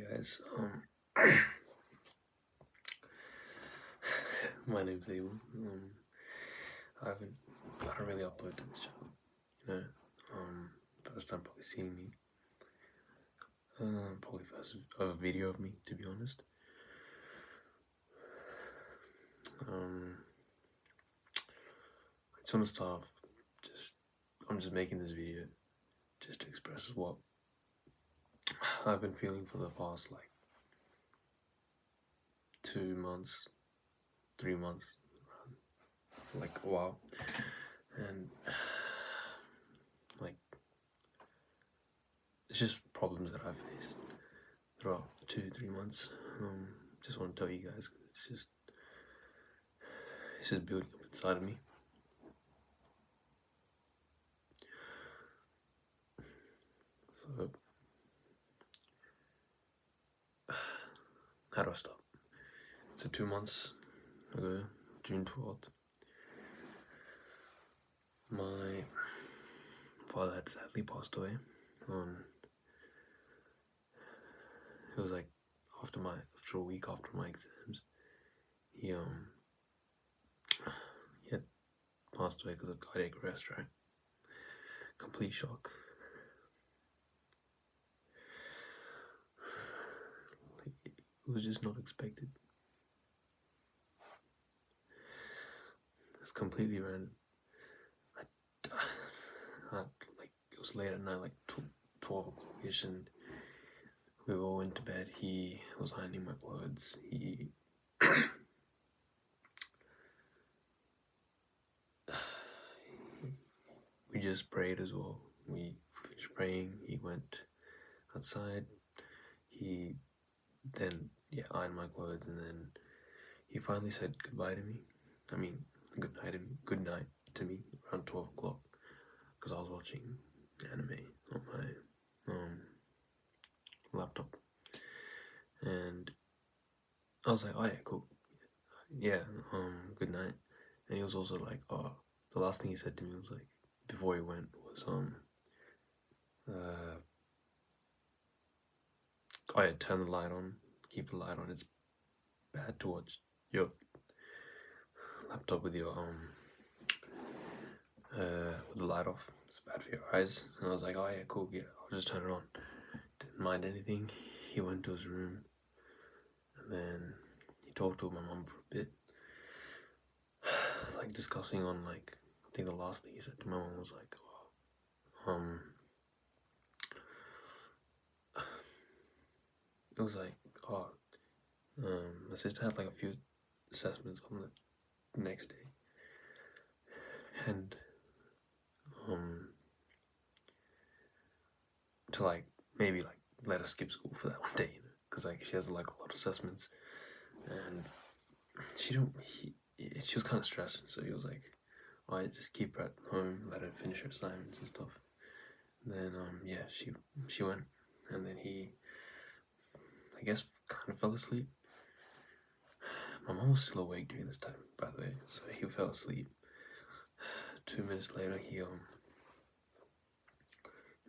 guys. My name's Abel. I don't really upload to this channel. You know, first time probably seeing me. Probably first a video of me, to be honest. I just want to start off. I'm just making this video just to express what I've been feeling for the past 2 months, 3 months, for a while, and it's just problems that I've faced throughout 2-3 months. Just want to tell you guys, it's just building up inside of me. So, how do I start? So 2 months ago, June 12th, my father had sadly passed away. It was after a week after my exams, he had passed away because of cardiac arrest, right? Complete shock. It was just not expected. It's completely random. It was late at night, 12 o'clock-ish, and we all went to bed. He was ironing my clothes. We just prayed as well. We finished praying. He went outside. He then ironed my clothes, and then he finally said goodbye to me. I mean, good night to me around 12 o'clock, because I was watching anime on my laptop, and I was like, oh yeah, cool, yeah, good night. And he was also like, oh, the last thing he said to me was before he went was oh yeah, turn the light on, keep the light on. It's bad to watch your laptop with your with the light off. It's bad for your eyes. And I was like, oh yeah, cool, yeah, I'll just turn it on. Didn't mind anything. He went to his room, and then he talked to my mom for a bit, discussing on I think the last thing he said to my mom was it was my sister had a few assessments on the next day, and to maybe let her skip school for that one day, because she has a lot of assessments, and she was kind of stressed, so he was like, alright, just keep her at home, let her finish her assignments and stuff. And then she went, and then he, I guess, kind of fell asleep. My mom was still awake during this time, by the way, so he fell asleep. 2 minutes later, he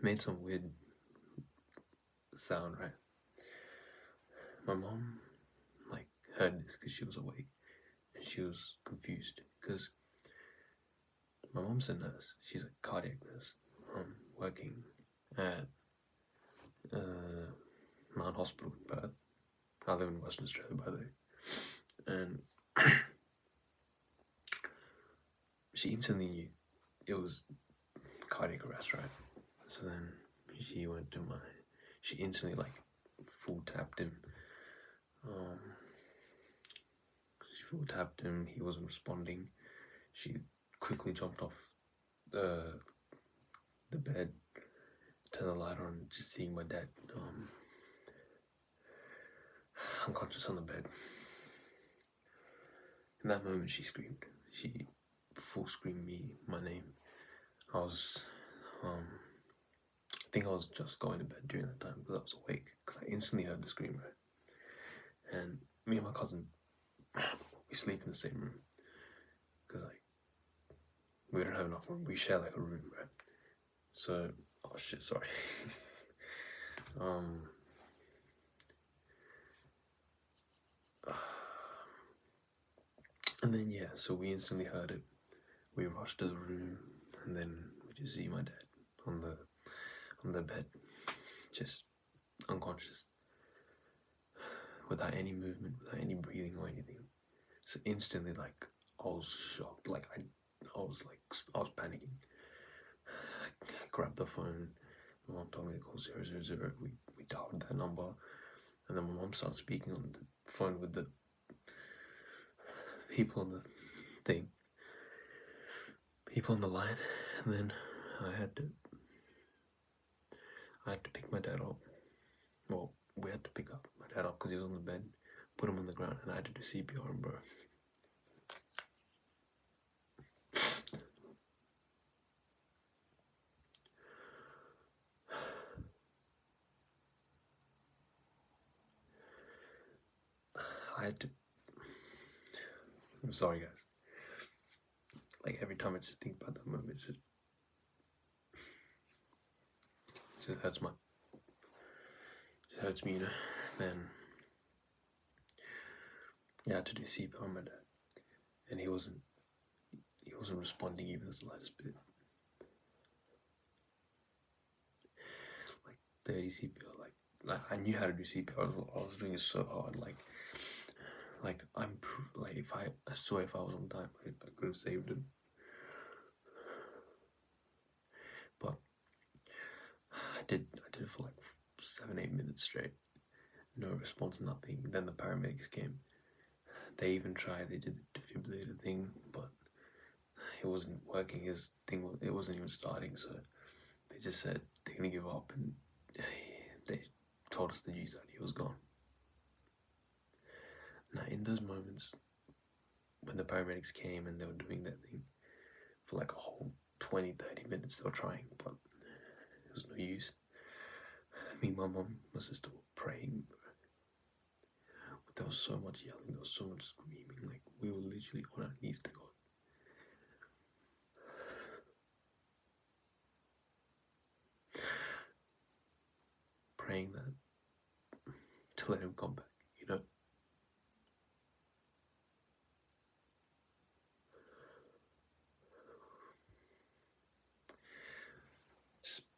made some weird sound, right? My mom heard this because she was awake, and she was confused because my mom's a nurse. She's a cardiac nurse, working at Mount Hospital in Perth. I live in Western Australia, by the way, and she instantly knew it was cardiac arrest, right? So then she went to she instantly full tapped him. She full tapped him. He wasn't responding. She quickly jumped off the bed, turned the light on, just seeing my dad unconscious on the bed. In that moment, she screamed. She full screamed my name. I was, I think I was just going to bed during that time because I was awake, because I instantly heard the scream, right? And me and my cousin, we sleep in the same room, because we don't have enough room. We share a room, right? So, oh shit, sorry. And then yeah, so we instantly heard it. We rushed to the room, and then we just see my dad on the bed, just unconscious, without any movement, without any breathing or anything. So instantly, like, I was shocked. Like I was panicking. I grabbed the phone. My mom told me to call 000. We dialed that number, and then my mom started speaking on the phone with the people on the thing, people on the line, and then I had to pick my dad up. Well, we had to pick up my dad up because he was on the bed, put him on the ground, and I had to do CPR, bro. I had to. I'm sorry, guys. Like every time I just think about that moment, it just hurts hurts me, you know. Then yeah, I had to do CPR on my dad, and he wasn't responding even the slightest bit. Like 30 CPR, like I knew how to do CPR. I was doing it so hard, like I'm like if I swear if I was on time, I could have saved him. But I did it for like 7-8 minutes straight, no response, nothing. Then the paramedics came. They even tried. They did the defibrillator thing, but it wasn't working. His thing, it wasn't even starting. So they just said they're gonna give up, and they told us the news that he was gone. Now, in those moments when the paramedics came and they were doing their thing for like a whole 20-30 minutes, they were trying, but it was no use. Me, my mom, my sister were praying, but there was so much yelling, there was so much screaming. Like we were literally on our knees to God, praying that to let him come back, you know.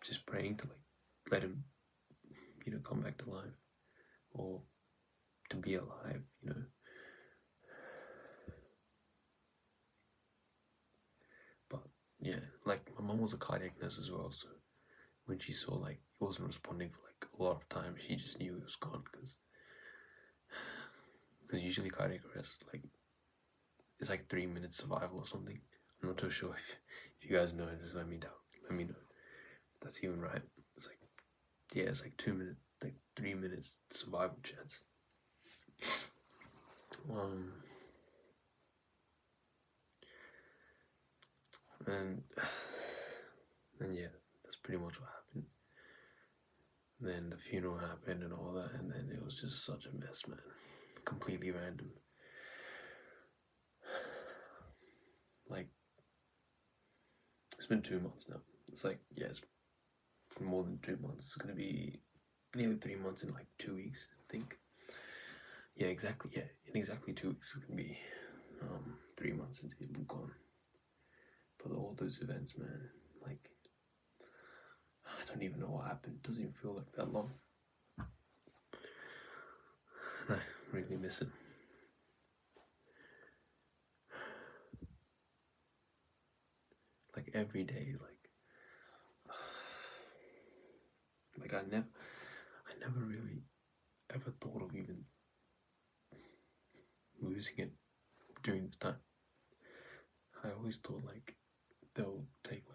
Just praying to like let him, you know, come back to life, or to be alive, you know. But yeah, like my mom was a cardiac nurse as well, so when she saw like he wasn't responding for like a lot of time, she just knew he was gone, because usually cardiac arrest, like, it's like 3 minutes survival or something. I'm not too sure if you guys know, just let me know if that's even right. It's like, yeah, it's like 2 minutes, like 3 minutes survival chance. And yeah, that's pretty much what happened. Then the funeral happened and all that, and then it was just such a mess, man. Completely random. Like, it's been 2 months now. It's like, yeah, it's more than 2 months. It's gonna be nearly 3 months in like 2 weeks, I think. Yeah, exactly. Yeah, in exactly 2 weeks, it's gonna be 3 months since he's gone. But all those events, man, like, I don't even know what happened. It doesn't even feel like that long. And I really miss him. Like every day, like I never really ever thought of even losing it during this time. I always thought like they'll take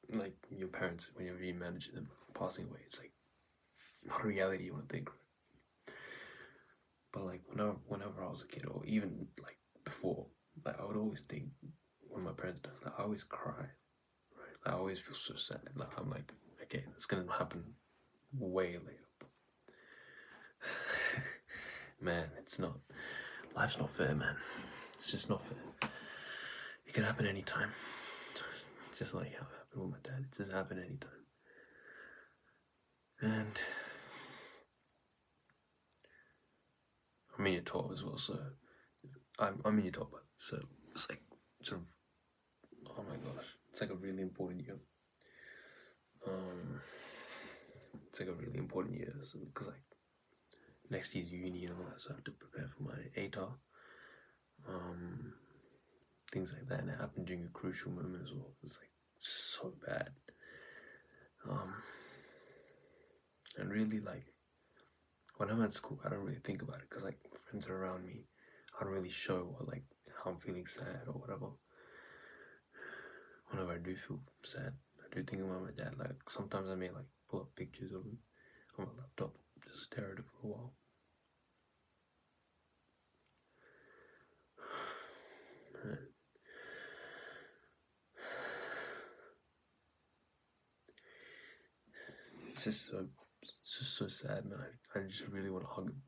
like your parents, whenever you manage them passing away, it's like not a reality you want to think. But like whenever I was a kid, or even like before, like I would always think when my parents died, like, I always cry, right? I always feel so sad. Like I'm like, okay, that's gonna happen way later. Man, it's not. Life's not fair, man. It's just not fair. It can happen anytime. Just like how it happened with my dad. It just happened anytime. And I mean, you're 12 as well, so I'm in your top one, so it's like sort of, oh my gosh, it's like a really important year. It's like a really important year because like next year's uni and all that, so I have to prepare for my ATAR, things like that, and it happened during a crucial moment as well. It's like so bad, and really like when I'm at school, I don't really think about it because like friends are around me. I don't really show or like how I'm feeling sad or whatever. Whenever I do feel sad, I do think about my dad. Like sometimes I may like pull up pictures of him on my laptop, just stare at it for a while. It's just so sad, man. I just really want to hug him.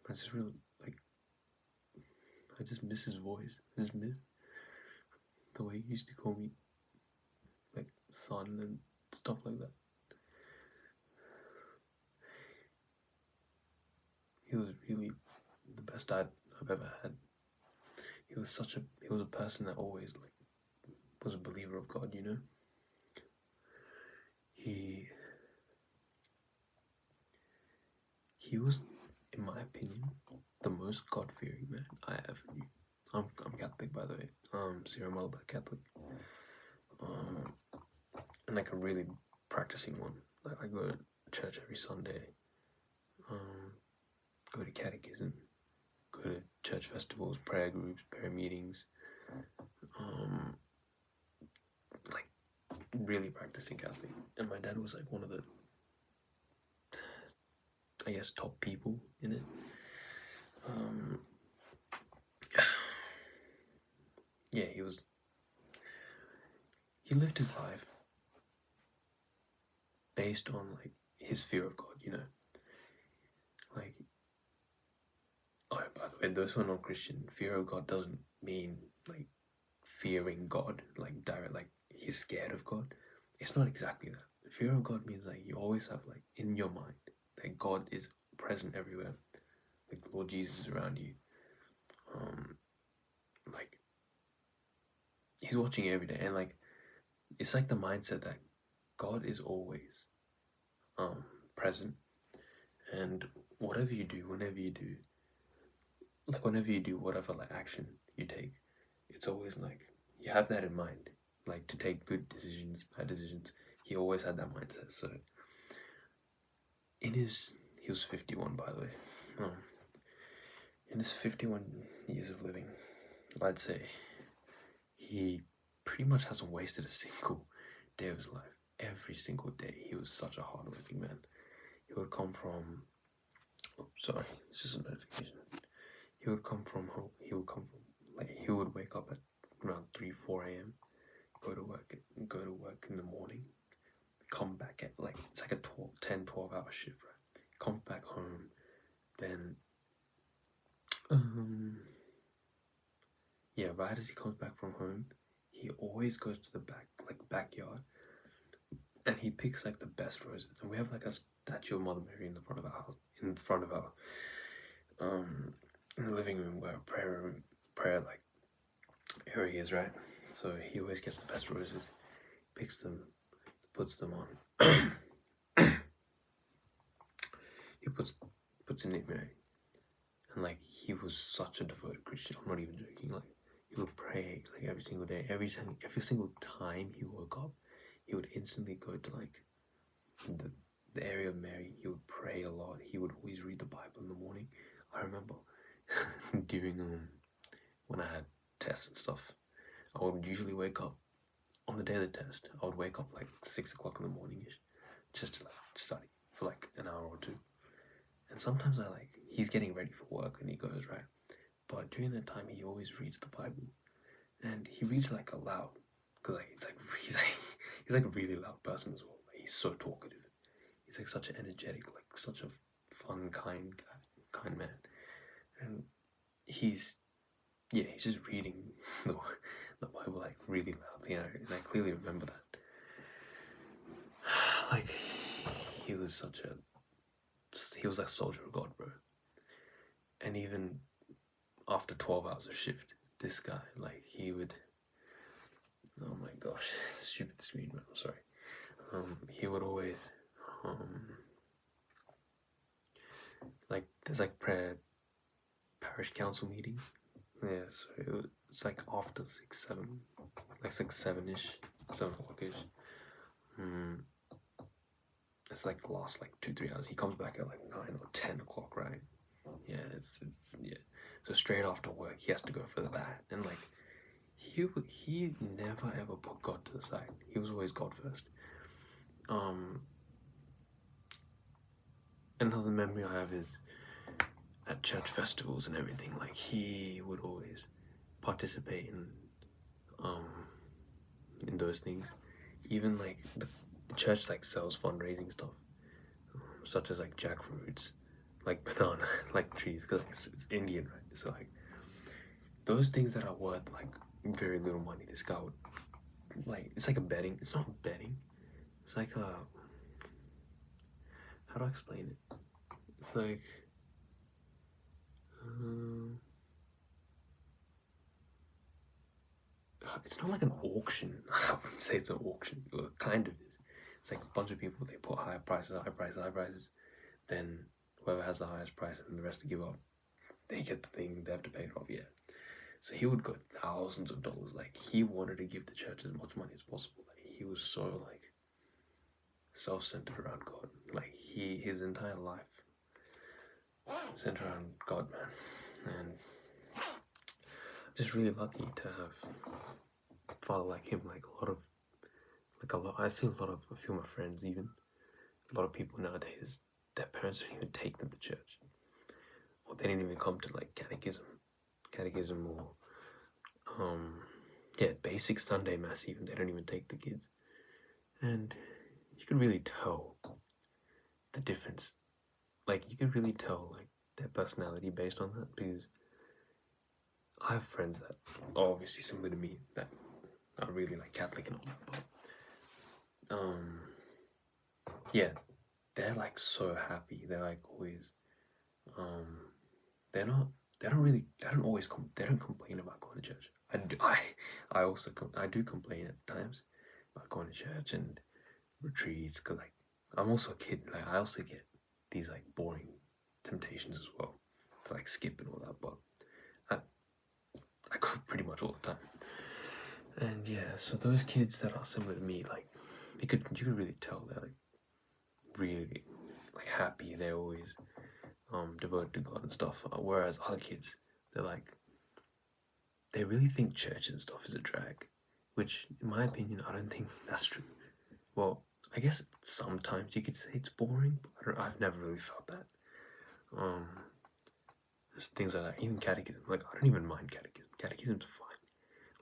I just really like. I just miss his voice. I just miss the way he used to call me, like son and stuff like that. He was really the best dad I've ever had. He was a person that always like was a believer of God. You know. He was, in my opinion, the most God-fearing man I ever knew. I'm Catholic, by the way. Syro Malabar Catholic. And like a really practicing one. Like I go to church every Sunday. Go to catechism. Go to church festivals, prayer groups, prayer meetings. Like really practicing Catholic. And my dad was like one of the, I guess, top people in it. Yeah, he lived his life based on like his fear of God, you know. Like, oh, by the way, those who are not Christian, fear of God doesn't mean like fearing God, like direct, like he's scared of God. It's not exactly that. Fear of God means like you always have like in your mind that God is present everywhere, like the Lord Jesus is around you. Like he's watching you every day, and like it's like the mindset that God is always present, and whatever you do, whenever you do, like whenever you do whatever like action you take, it's always like you have that in mind, like to take good decisions, bad decisions. He always had that mindset. So he was 51, by the way. In his 51 years of living, I'd say he pretty much hasn't wasted a single day of his life. Every single day, he was such a hardworking man. He would come from. Oh, sorry, it's just a notification. He would come from home. He would wake up at around 3-4 a.m. Go to work in the morning. Come back at like it's like a 10-12 hour shift, right? Come back home, then yeah, right as he comes back from home, he always goes to the backyard, and he picks like the best roses. And we have like a statue of Mother Mary in the front of our house, in the living room where prayer like area is, right? So he always gets the best roses, picks them, puts them on. He puts in it Mary, and like he was such a devoted Christian. I'm not even joking. Like he would pray like every single day. Every single time he woke up, he would instantly go to like the area of Mary. He would pray a lot. He would always read the Bible in the morning. I remember during when I had tests and stuff, I would usually wake up on the day of the test. I would wake up like 6 o'clock in the morning ish, just to like study for like an hour or two. And sometimes he's getting ready for work and he goes, right? But during that time, he always reads the Bible, and he reads like aloud, cause like he's like a really loud person as well. Like, he's so talkative. He's like such an energetic, like such a fun, kind man, and he's just reading the Bible like really loudly, and I clearly remember that. Like he was such a he was like soldier of God, bro. And even after 12 hours of shift, this guy, like, he would, oh my gosh, stupid screen, man, I'm sorry. He would always, like, there's like parish council meetings. Yeah, so it's like after 6, 7, like 6, 7-ish, 7 o'clock-ish. It's like the last like 2, 3 hours. He comes back at like 9 or 10 o'clock, right? Yeah, yeah. So straight after work, he has to go for that, and like he never ever put God to the side. He was always God first. Another memory I have is at church festivals and everything. Like he would always participate in those things. Even like the church like sells fundraising stuff, such as like jackfruits, like banana, like trees, because like, it's Indian, right? So like those things that are worth like very little money, this guy would like. It's like a betting. It's not betting. It's like a. How do I explain it? It's like. It's not like an auction. I wouldn't say it's an auction. It kind of is. It's like a bunch of people. They put high prices, high prices, high prices. Then whoever has the highest price and the rest to give up, they get the thing. They have to pay it off. Yeah. So he would go thousands of dollars. Like he wanted to give the church as much money as possible. Like he was so like self-centered around God. Like his entire life centered around God, man. And just really lucky to have a father like him. Like a lot. I see a few of my friends, even a lot of people nowadays, their parents don't even take them to church, or they didn't even come to like catechism or basic Sunday mass. Even they don't even take the kids, and you can really tell the difference. Like you can really tell like their personality based on that, because I have friends that are obviously similar to me that are really like Catholic and all that, but yeah, they're like so happy. They're like always they're not they don't always they don't complain about going to church. I also I do complain at times about going to church and retreats, because like I'm also a kid. Like I also get these like boring temptations as well to like skip and all that, but I go pretty much all the time. And yeah, so those kids that are similar to me, like you could really tell they're like really like happy. They're always devoted to God and stuff. Whereas other kids, they're like, they really think church and stuff is a drag, which in my opinion, I don't think that's true. Well, I guess sometimes you could say it's boring, but I've never really felt that. There's things like that. Even catechism, like I don't even mind catechism. Catechism's fine.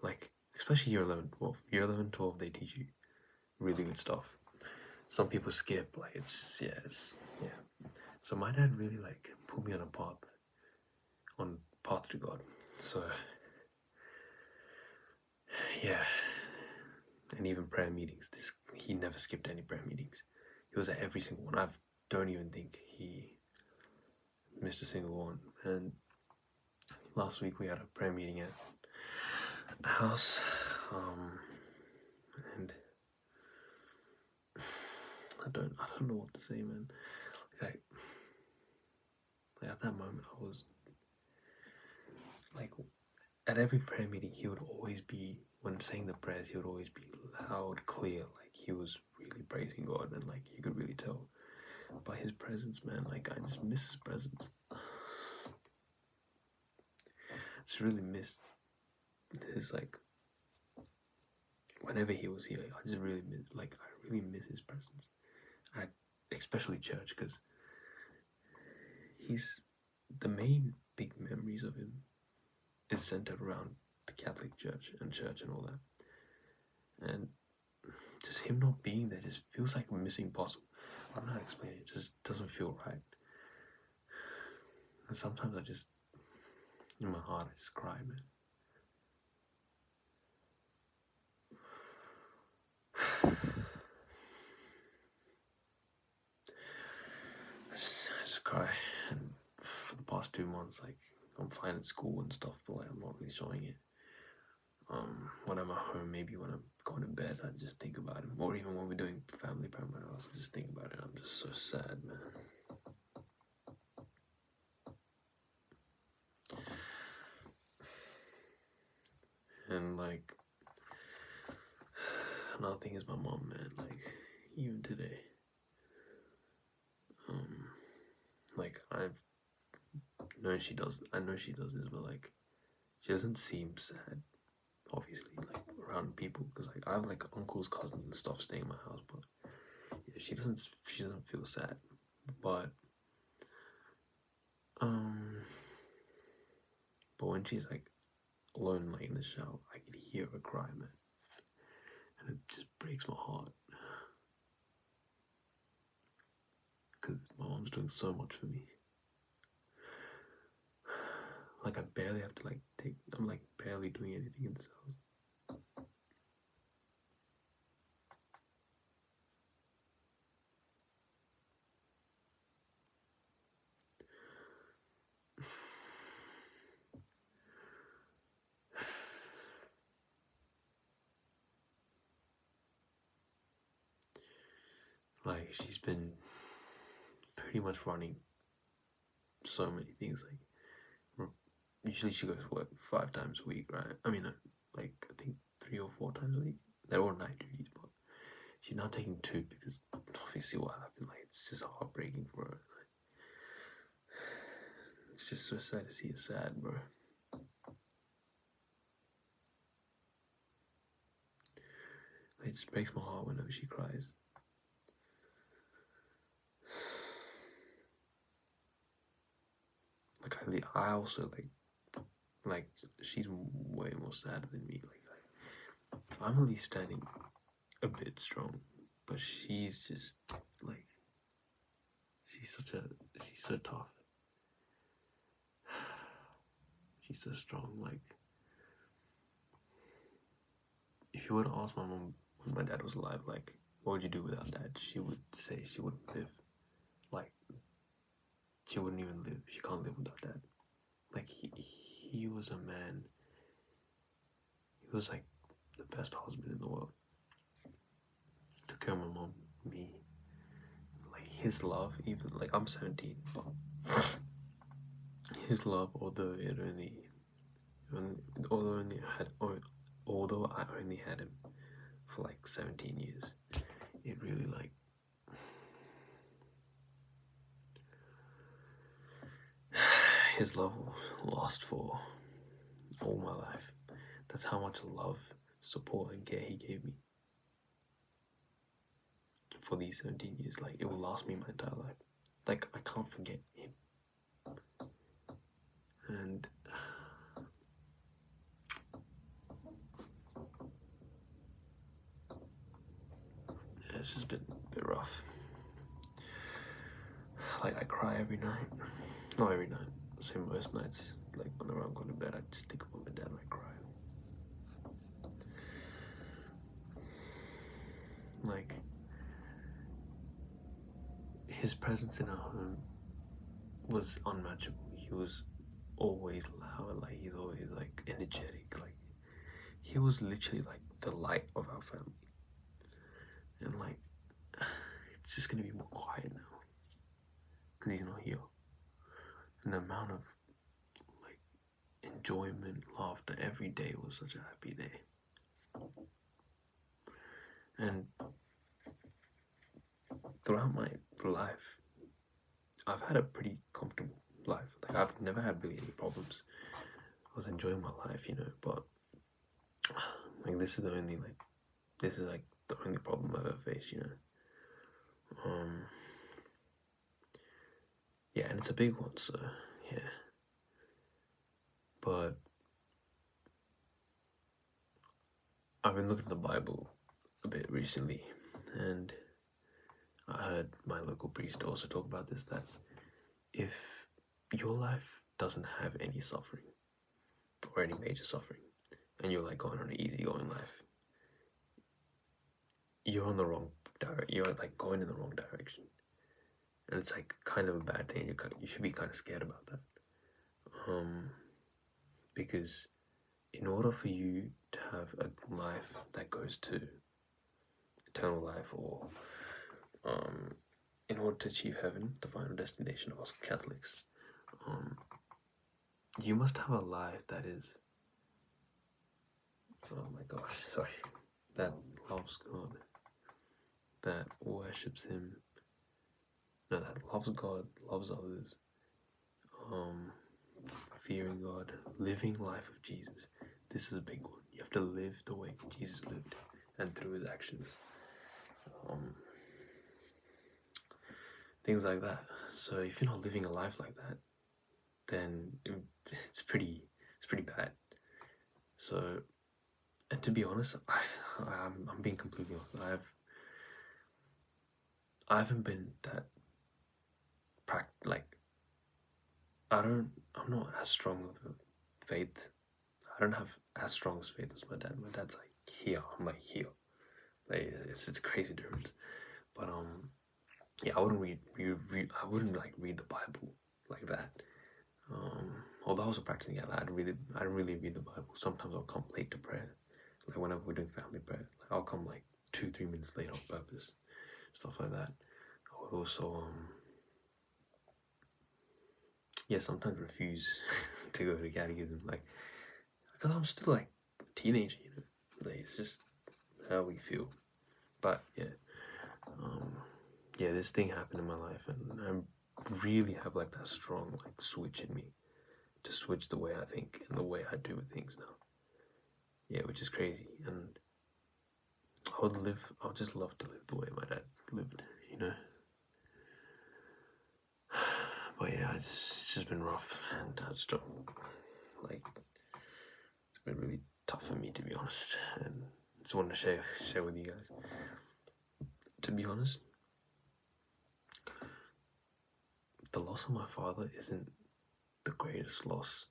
Like especially year 11, 12. Year 11, 12, they teach you really good stuff. Some people skip. Like it's yeah. So my dad really like put me on path to God. So yeah, and even prayer meetings. He never skipped any prayer meetings. He was at every single one. I don't even think he missed a single one. And last week we had a prayer meeting at a house, and I don't know what to say, man. Like at that moment, I was like, at every prayer meeting, he would always be, when saying the prayers, he would always be loud, clear. Like he was really praising God, and like you could really tell by his presence, man. Like I just miss his presence. Just really miss his like. Whenever he was here, I just really miss his presence. Especially church, because he's the main big memories of him is centered around the Catholic Church and all that. And just him not being there just feels like a missing puzzle. I don't know how to explain it. It just doesn't feel right. And sometimes I just, in my heart, I just cry, man. I just cry. And for the past 2 months, like, I'm fine at school and stuff, but like I'm not really showing it. When I'm at home, maybe when I'm going to bed, I just think about him. Or even when we're doing family prayer at my house, I just think about it. I'm just so sad, man. And like, another thing is my mom, man. Like, even today, like I know she does this, but like, she doesn't seem sad. Obviously, like around people, because like I have like uncles, cousins, and stuff staying in my house, but yeah, she doesn't feel sad. But but when she's like alone, like in the shower, I can hear her cry, man, and it just breaks my heart. Because my mom's doing so much for me. Like I barely have to like I'm like barely doing anything in this house. Like she's been pretty much running so many things. Like usually she goes to work 5 times a week, right? I mean, like I think 3 or 4 times a week. They're all night duties, but she's now taking 2 because obviously what happened. Like it's just heartbreaking for her. Like, it's just so sad to see her sad, bro. It just breaks my heart whenever she cries. Like I also like she's way more sad than me. Like I'm only standing a bit strong, but she's just like she's so tough. She's so strong. Like if you were to ask my mom when my dad was alive, like what would you do without dad? She would say she wouldn't live. Like she wouldn't even live. She can't live without dad. Like he was a man. He was like the best husband in the world. Took care of my mom, me. Like his love, even like I'm 17, but his love, although although I only had him for like 17 years, it really like his love will last for all my life. That's how much love, support, and care he gave me for these 17 years. Like it will last me my entire life. Like I can't forget him. And it's just been a bit rough. Like I cry every night. Not every night. Say most nights. Like whenever I'm going to bed, I just think about my dad and I cry. Like his presence in our home was unmatchable. He was always loud. Like he's always like energetic. Like he was literally like the light of our family. And like it's just gonna be more quiet now because he's not here. And the amount of like enjoyment, laughter every day was such a happy day. And throughout my life, I've had a pretty comfortable life. Like I've never had really any problems. I was enjoying my life, you know, but like this is the only problem I've ever faced, you know. Yeah, and it's a big one, so yeah. But I've been looking at the Bible a bit recently, and I heard my local priest also talk about this, that if your life doesn't have any suffering or any major suffering, and you're like going on an easygoing life, you're on the wrong direction. You're like going in the wrong direction. and it's like kind of a bad thing. You should be kind of scared about that, because in order for you to have a life that goes to eternal life, or in order to achieve heaven, the final destination of us Catholics, you must have a life that is, oh my gosh, sorry, that loves God, that worships Him, no, that loves God, loves others, fearing God, living life of Jesus. This is a big one. You have to live the way Jesus lived, and through His actions. Things like that. So if you're not living a life like that, then it's pretty bad. So, and to be honest, I'm being completely honest. I haven't been that I'm not as strong of a faith. I don't have as strong as faith as my dad. My dad's like here, I'm like here. Like it's crazy difference. But yeah, I wouldn't I wouldn't like read the Bible like that. Although I was a practicing Catholic, I didn't really read the Bible. Sometimes I'll come late to prayer, like whenever we're doing family prayer. Like I'll come like 2-3 minutes late on purpose, stuff like that. I would also yeah, sometimes refuse to go to catechism, like because I'm still like a teenager, you know. Like it's just how we feel. But yeah, yeah, this thing happened in my life, and I really have like that strong like switch in me to switch the way I think and the way I do things now. Yeah, which is crazy, and I would just love to live the way my dad lived, you know. But yeah, it's just been rough, and I just don't like. It's been really tough for me, to be honest, and just wanted to share with you guys. To be honest, the loss of my father isn't the greatest loss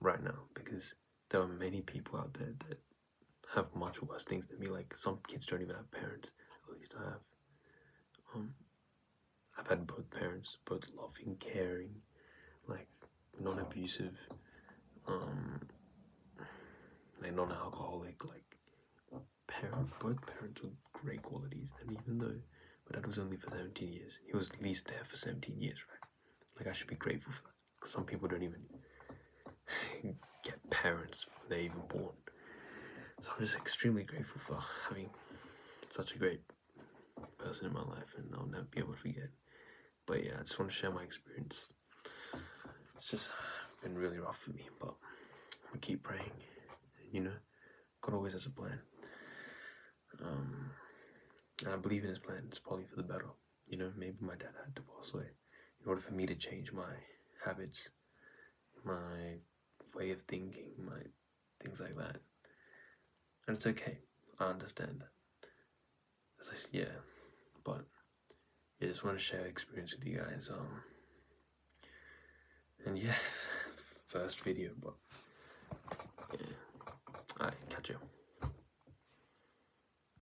right now, because there are many people out there that have much worse things than me. Like some kids don't even have parents. At least I have. I've had both parents, both loving, caring, like non-abusive, like non-alcoholic, like both parents with great qualities. And even though my dad was only for 17 years, he was at least there for 17 years, right? Like I should be grateful for that, because some people don't even get parents when they're even born. So I'm just extremely grateful for having such a great person in my life, and I'll never be able to forget. But yeah, I just want to share my experience. It's just been really rough for me, but we keep praying. You know, God always has a plan. And I believe in His plan. It's probably for the better. You know, maybe my dad had to pass away in order for me to change my habits, my way of thinking, my things like that. And it's okay. I understand that. It's like, yeah, but I just want to share experience with you guys. And yeah, first video, but yeah. Alright, catch you.